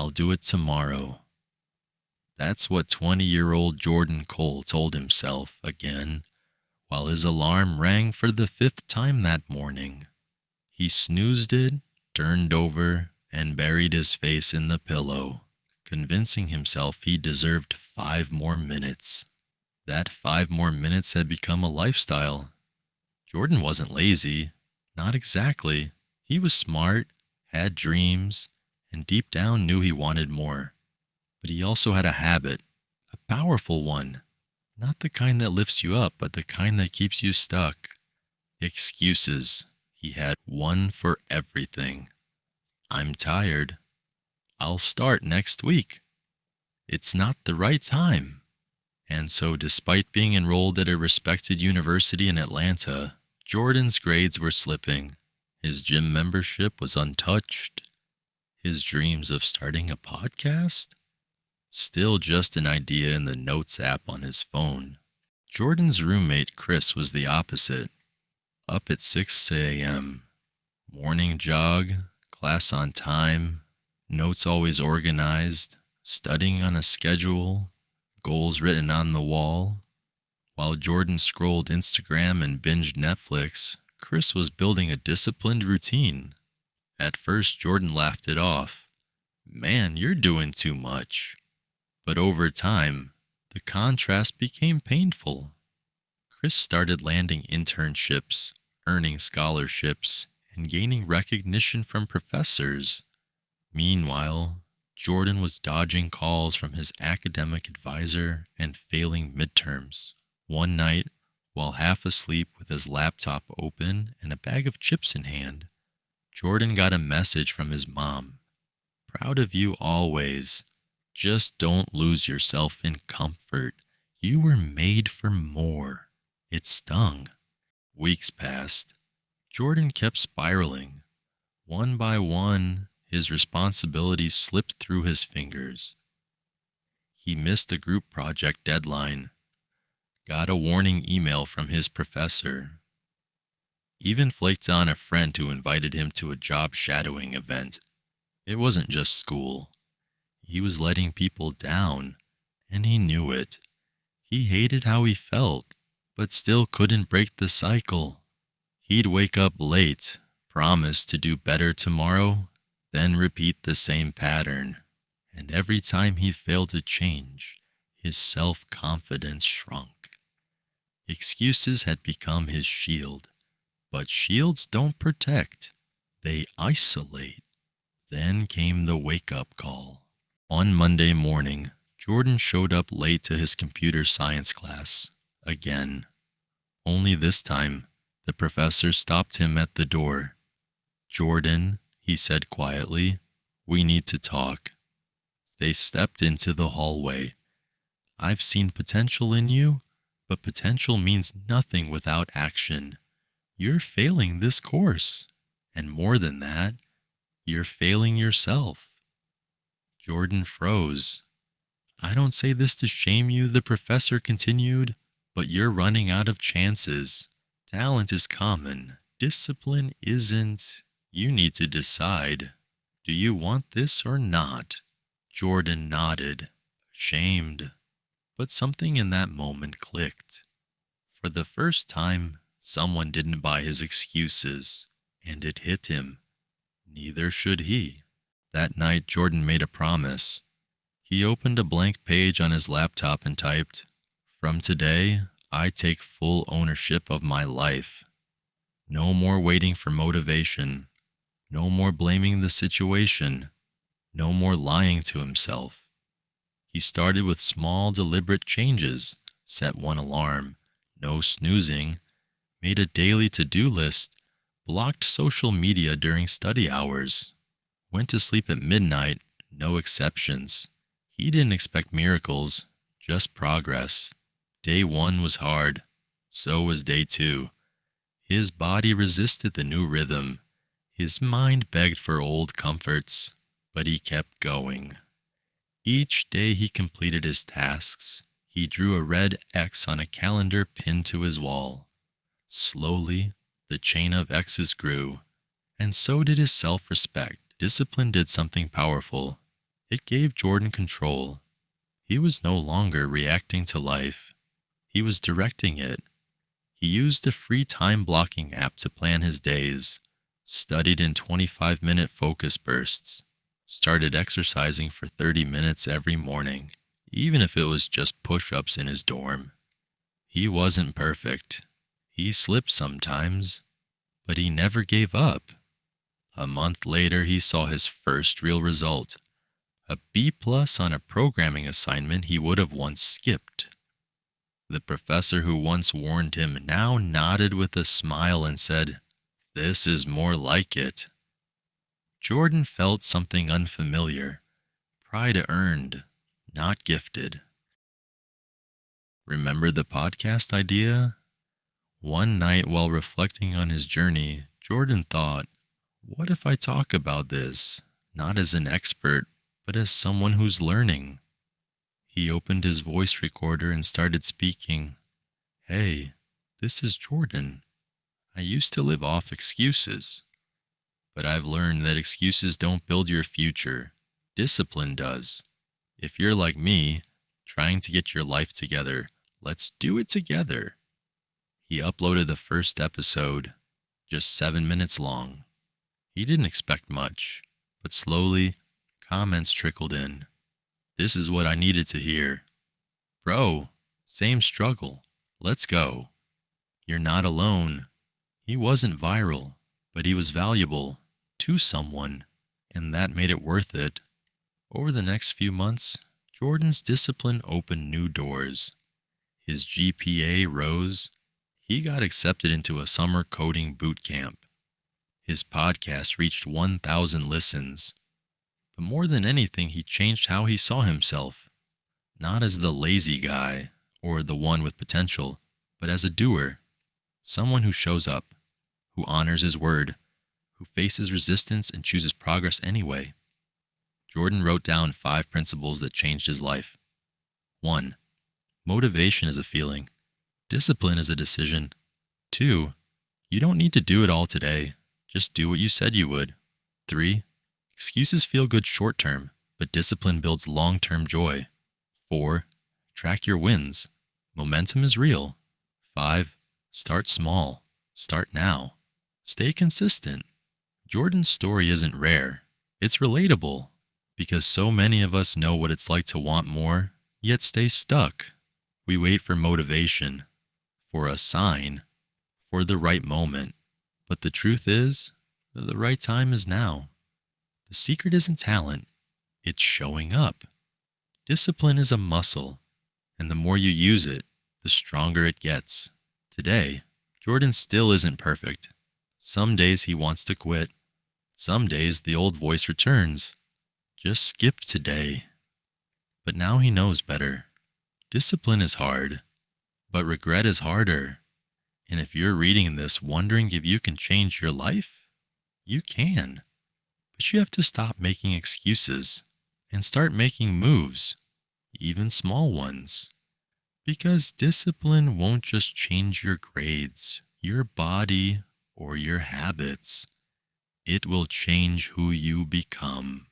I'll do it tomorrow. That's what 20-year-old Jordan Cole told himself again, while his alarm rang for the fifth time that morning. He snoozed it, turned over, and buried his face in the pillow, convincing himself he deserved 5 more minutes. That 5 more minutes had become a lifestyle. Jordan wasn't lazy, not exactly. He was smart, had dreams, and deep down knew he wanted more. But he also had a habit, a powerful one. Not the kind that lifts you up, but the kind that keeps you stuck. Excuses. He had one for everything. I'm tired. I'll start next week. It's not the right time. And so despite being enrolled at a respected university in Atlanta, Jordan's grades were slipping. His gym membership was untouched. His dreams of starting a podcast? Still just an idea in the Notes app on his phone. Jordan's roommate, Chris, was the opposite. Up at 6 a.m. Morning jog, class on time, notes always organized, studying on a schedule, goals written on the wall. While Jordan scrolled Instagram and binged Netflix, Chris was building a disciplined routine. At first, Jordan laughed it off. Man, you're doing too much. But over time, the contrast became painful. Chris started landing internships, earning scholarships, and gaining recognition from professors. Meanwhile, Jordan was dodging calls from his academic advisor and failing midterms. One night, while half asleep with his laptop open and a bag of chips in hand, Jordan got a message from his mom. Proud of you always. Just don't lose yourself in comfort. You were made for more. It stung. Weeks passed. Jordan kept spiraling. One by one, his responsibilities slipped through his fingers. He missed a group project deadline. Got a warning email from his professor. Even flaked on a friend who invited him to a job shadowing event. It wasn't just school. He was letting people down, and he knew it. He hated how he felt, but still couldn't break the cycle. He'd wake up late, promise to do better tomorrow, then repeat the same pattern. And every time he failed to change, his self-confidence shrunk. Excuses had become his shield, but shields don't protect, they isolate. Then came the wake-up call. On Monday morning, Jordan showed up late to his computer science class, again. Only this time, the professor stopped him at the door. Jordan, he said quietly, we need to talk. They stepped into the hallway. I've seen potential in you, but potential means nothing without action. You're failing this course. And more than that, you're failing yourself. Jordan froze. I don't say this to shame you, the professor continued, but you're running out of chances. Talent is common. Discipline isn't. You need to decide. Do you want this or not? Jordan nodded, ashamed. But something in that moment clicked. For the first time, someone didn't buy his excuses, and it hit him. Neither should he. That night, Jordan made a promise. He opened a blank page on his laptop and typed, "From today, I take full ownership of my life. No more waiting for motivation. No more blaming the situation. No more lying to himself." He started with small, deliberate changes, set one alarm, no snoozing, made a daily to-do list, blocked social media during study hours, went to sleep at midnight, no exceptions. He didn't expect miracles, just progress. Day 1 was hard. So was day 2. His body resisted the new rhythm. His mind begged for old comforts, but he kept going. Each day he completed his tasks. He drew a red X on a calendar pinned to his wall. Slowly, the chain of X's grew, and so did his self-respect. Discipline did something powerful. It gave Jordan control. He was no longer reacting to life. He was directing it. He used a free time blocking app to plan his days, studied in 25-minute focus bursts, started exercising for 30 minutes every morning, even if it was just push-ups in his dorm. He wasn't perfect. He slipped sometimes, but he never gave up. A month later, he saw his first real result, a B+ on a programming assignment he would have once skipped. The professor who once warned him now nodded with a smile and said, "This is more like it." Jordan felt something unfamiliar, pride earned, not gifted. Remember the podcast idea? One night while reflecting on his journey, Jordan thought, what if I talk about this, not as an expert, but as someone who's learning? He opened his voice recorder and started speaking. "Hey, this is Jordan. I used to live off excuses, but I've learned that excuses don't build your future. Discipline does. If you're like me, trying to get your life together, let's do it together." He uploaded the first episode, just 7 minutes long. He didn't expect much, but slowly, comments trickled in. "This is what I needed to hear. Bro, same struggle. Let's go. You're not alone." He wasn't viral, but he was valuable to someone, and that made it worth it. Over the next few months, Jordan's discipline opened new doors. His GPA rose. He got accepted into a summer coding boot camp. His podcast reached 1,000 listens. But more than anything, he changed how he saw himself. Not as the lazy guy or the one with potential, but as a doer. Someone who shows up, who honors his word, who faces resistance and chooses progress anyway. Jordan wrote down 5 principles that changed his life. 1. Motivation is a feeling. Discipline is a decision. 2. You don't need to do it all today. Just do what you said you would. 3. Excuses feel good short term, but discipline builds long-term joy. 4. Track your wins. Momentum is real. 5. Start small. Start now. Stay consistent. Jordan's story isn't rare. It's relatable, because so many of us know what it's like to want more, yet stay stuck. We wait for motivation, for a sign, for the right moment. But the truth is, the right time is now. The secret isn't talent, it's showing up. Discipline is a muscle, and the more you use it, the stronger it gets. Today, Jordan still isn't perfect. Some days he wants to quit. Some days the old voice returns. Just skip today. But now he knows better. Discipline is hard, but regret is harder. And if you're reading this wondering if you can change your life, you can. But you have to stop making excuses and start making moves, even small ones. Because discipline won't just change your grades, your body, or your habits. It will change who you become.